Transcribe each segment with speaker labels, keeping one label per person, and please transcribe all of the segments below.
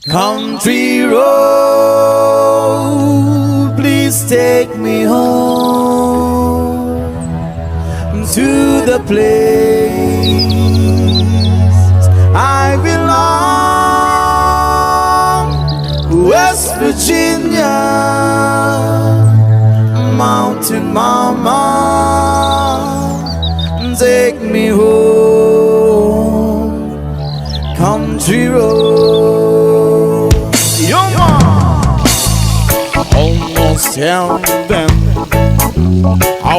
Speaker 1: Country road, please take me home to the place I belong. West Virginia, Mountain Mama, take me home. Country road. Almost heaven,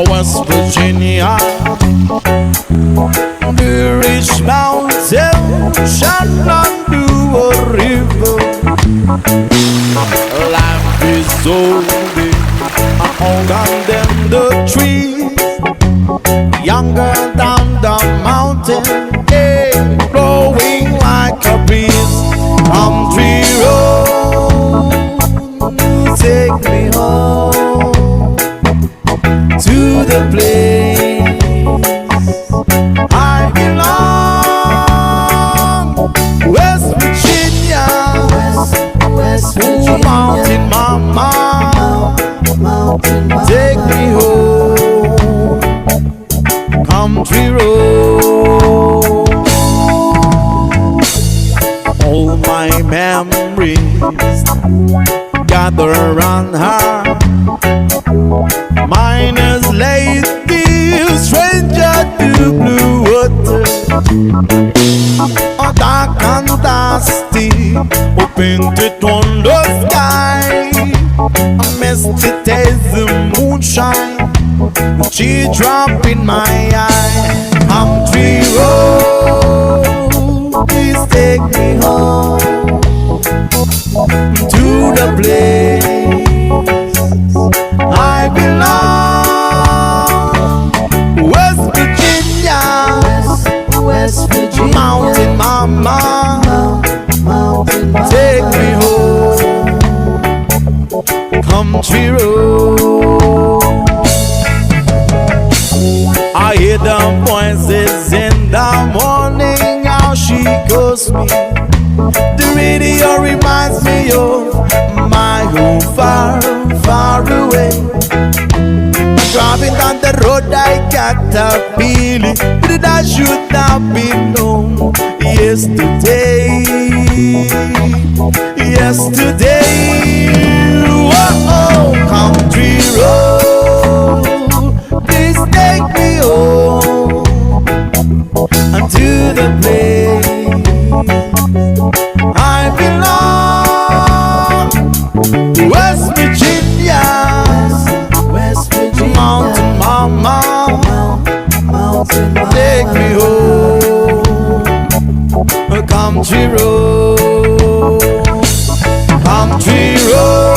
Speaker 1: West Virginia. The rich mountain shall undo a river. Life is so big, older than the trees, younger than the mountain, hey, blowing like a breeze. Country road, take me home to the place I belong. West Virginia, West Virginia. Mountain Mama, take me home. Country road. All my memories gather around her. Miners lady, stranger to blue water. Dark and dusty, painted on the sky. A misty taste of moonshine, she drop in my eye. Country road, please take me home to the place I belong. West Virginia, West Virginia. Mountain Mama, take me home. Country road. I hear the voices in the morning, how she calls me. The radio reminds me of my home far, far away. Driving down the road, I got a feeling that I should have been known yesterday. Yesterday, whoa, country road, please take me home to the place I belong. West Virginia, West Virginia. Mountain Mama, take me home. Country road, country road.